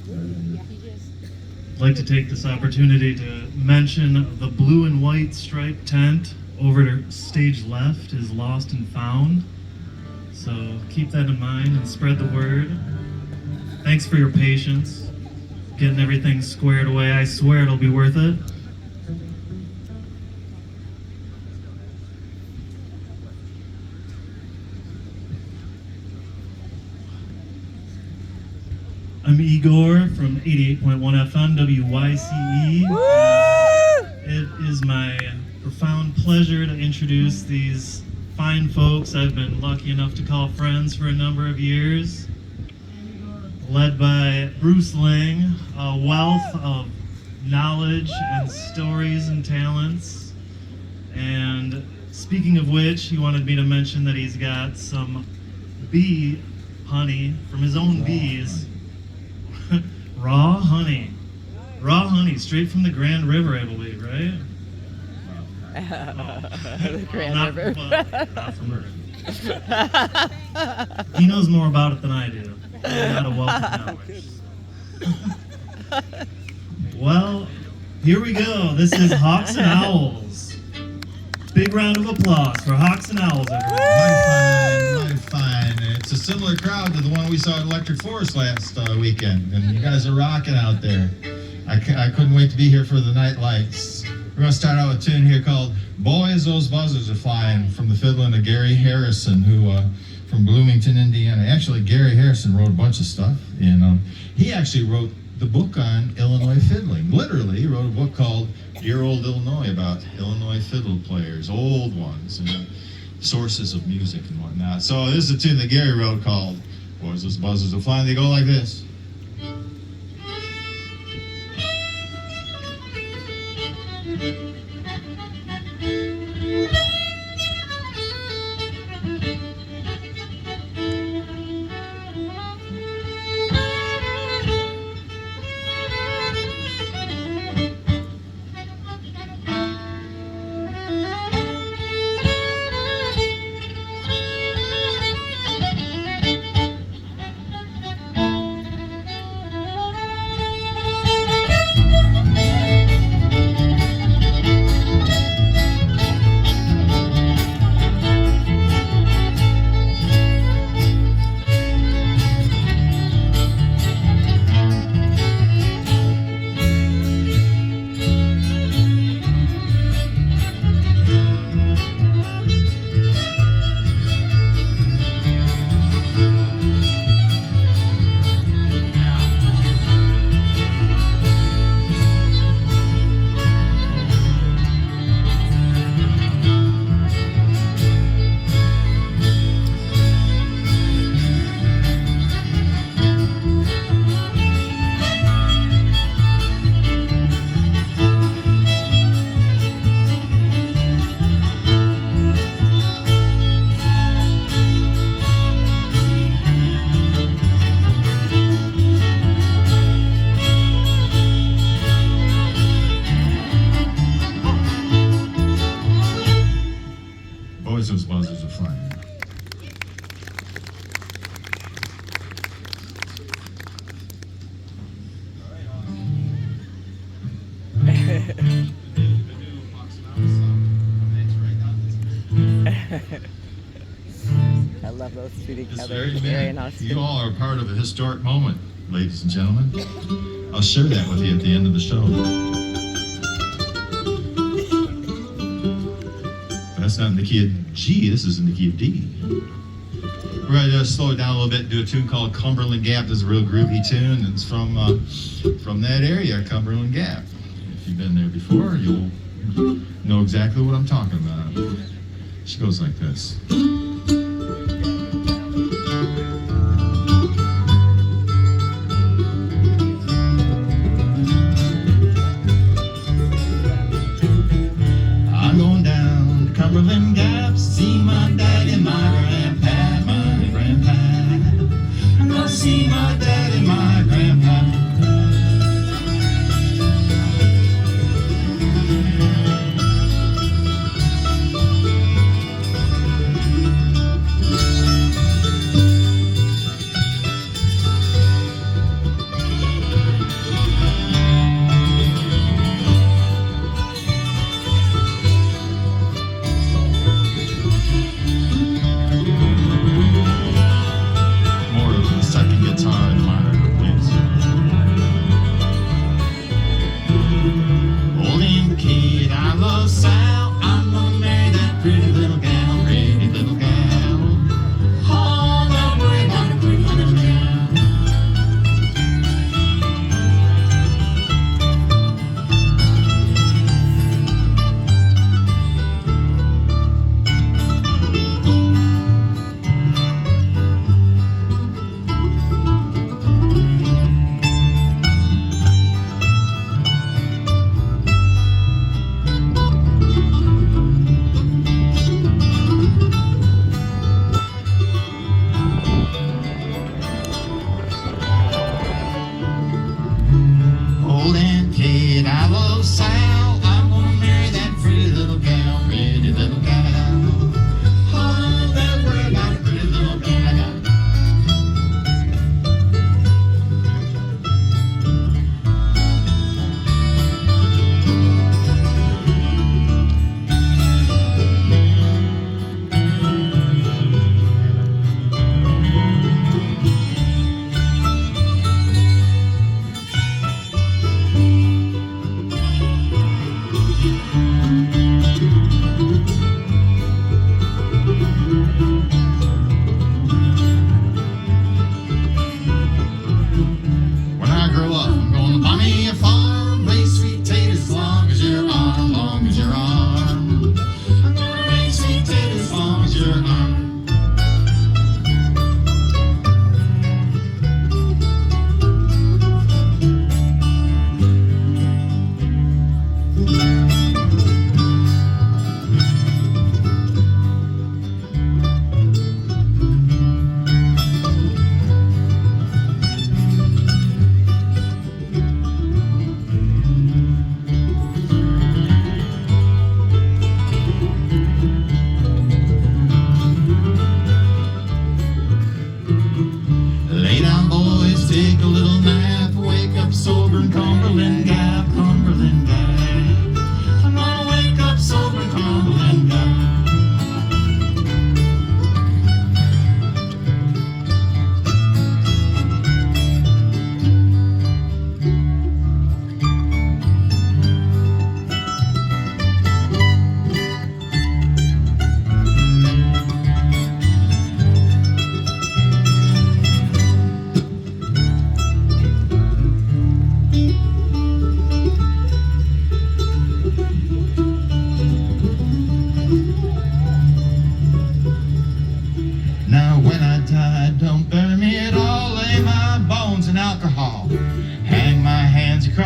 I'd like to take this opportunity to mention the blue and white striped tent over to stage left is lost and found. So keep that in mind and spread the word. Thanks for your patience, getting everything squared away. I swear it'll be worth it. I'm Igor from 88.1 FM WYCE. It is my profound pleasure to introduce these fine folks I've been lucky enough to call friends for a number of years. Led by Bruce Ling, a wealth of knowledge and stories and talents. And speaking of which, he wanted me to mention that he's got some bee honey from his own bees. Raw honey, straight from the Grand River, I believe, right? The Grand River. Not from Earth. He knows more about it than I do. I got a wealth of knowledge. Well, here we go. This is Hawks and Owls. Big round of applause for Hawks and Owls, everyone. Mighty fine. It's a similar crowd to the one we saw at Electric Forest last weekend, and you guys are rocking out there. I couldn't wait to be here for the night lights. We're going to start out with a tune here called Boys, Those Buzzards Are Flying, from the fiddling of Gary Harrison, who from Bloomington, Indiana. Actually, Gary Harrison wrote a bunch of stuff, and he actually wrote the book on Illinois fiddling. Literally, he wrote a book called Dear Old Illinois, about Illinois fiddle players, old ones, and sources of music and whatnot. So this is a tune that Gary wrote called Boys, Those Buzzards Are Flying. They go like this. Those buzzards are flying. I love those two together. Very Very nice. You all are part of a historic moment, ladies and gentlemen. I'll share that with you at the end of the show. That's not in the key of G, this is in the key of D. We're going to slow it down a little bit and do a tune called Cumberland Gap. This is a real groovy tune. It's from that area, Cumberland Gap. If you've been there before, you'll know exactly what I'm talking about. She goes like this. I'm going down to Cumberland Gap, see my daddy, my grandpa. I'm gonna see my daddy, my grandpa.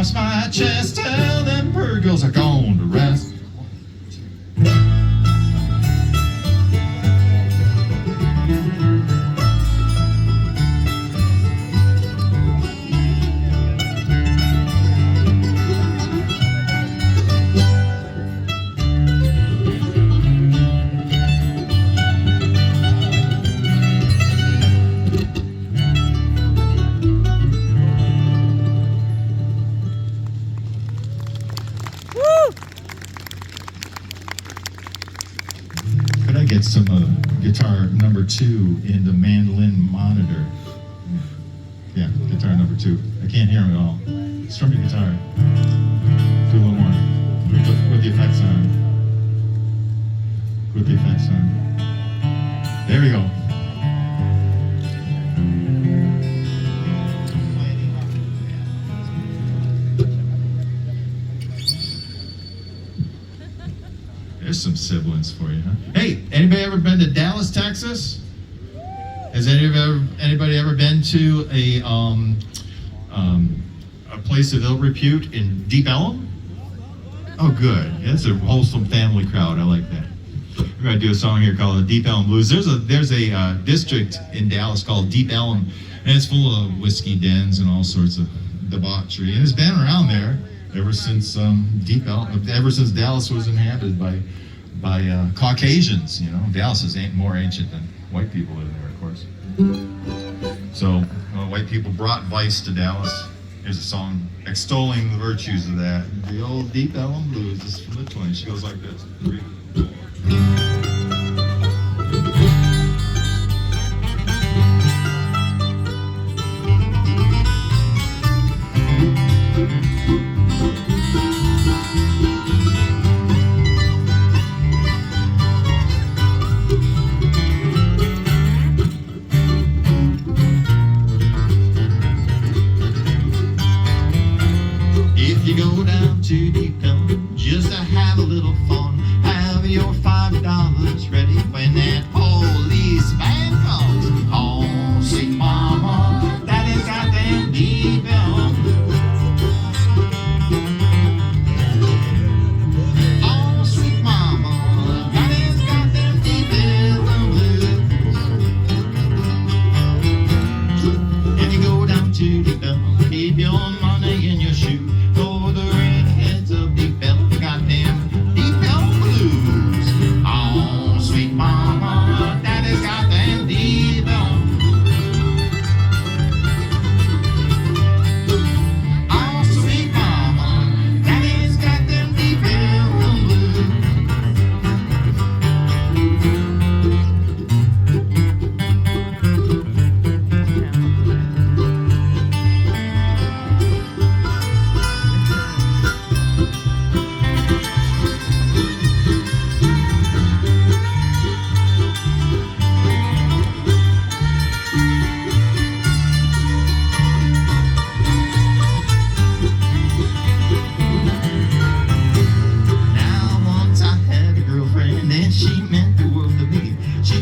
across my chest. Tell them bird girls are gone to rest. Could I get some guitar number 2 in the mandolin monitor? Yeah, guitar number 2. I can't hear him at all. Strum your guitar. Do a little more. With the effects on. With the effects on. There we go. There's some sibilance for you, huh? Hey, anybody ever been to Dallas, Texas? Has anybody ever been to a place of ill repute in Deep Ellum? Oh, good. Yeah, it's a wholesome family crowd. I like that. We're gonna do a song here called the Deep Ellum Blues. There's a district in Dallas called Deep Ellum, and it's full of whiskey dens and all sorts of debauchery, and it's been around there ever since ever since Dallas was inhabited by Caucasians. You know, Dallas is more ancient than white people living there, of course. So white people brought vice to Dallas. Here's a song extolling the virtues of that. The old Deep Ellum Blues. This is from the 20s. She goes like this. 3, 4. If you go down to Deep Ellum just to have a little fun, have your $5 ready when that police van comes. Oh, sweet mama, daddy's got them Deep Ellum blues. Oh, sweet mama, daddy's got them Deep Ellum blues. If you go down to Deep Ellum, keep your money in your shoe. The redheads of Deep Ellum got them Deep Ellum blues. Oh, sweet mama, daddy's got them Deep Ellum blues. Oh, sweet mama, daddy's got them Deep Ellum blues.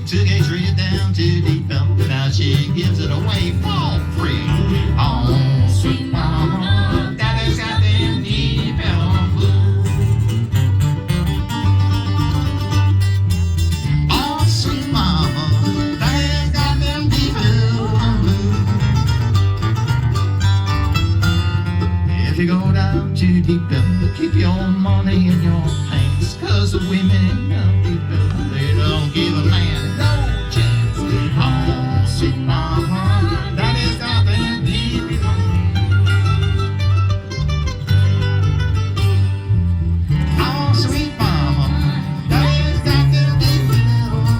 Took a trip down to Deep Ellum, now she gives it away for free. Oh, sweet mama, daddy's got them Deep Ellum blues. Oh, sweet mama, daddy's got them Deep Ellum blues. If you go down to Deep Ellum, keep your money in your pants, 'cause the women in Deep Ellum, they don't give a man no chance. Oh, sweet mama, daddy's got them Deep Ellum. Oh, sweet mama, daddy's got them Deep Ellum.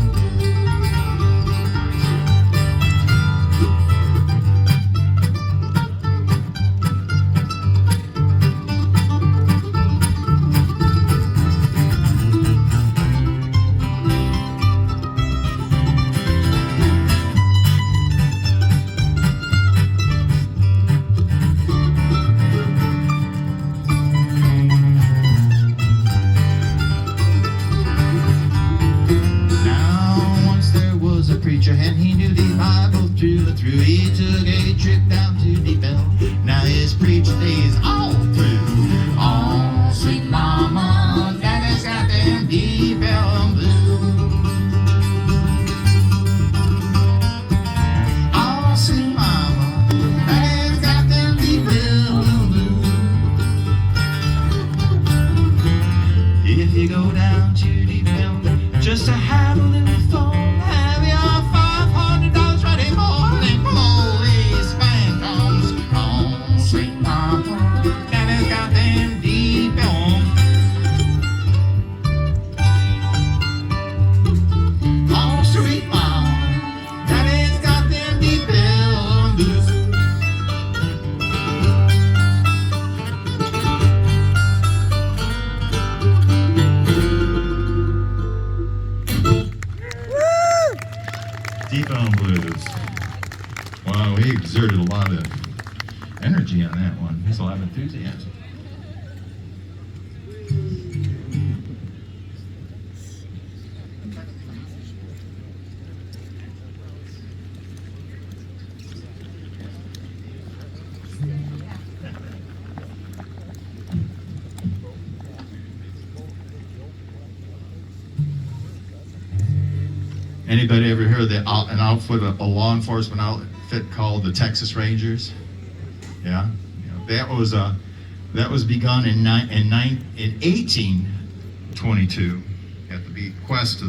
Wow, we exerted a lot of energy on that one. There's a lot of enthusiasm. Anybody ever heard of an outfit, a law enforcement outfit called the Texas Rangers? Yeah, that was begun in 1822 at the bequest of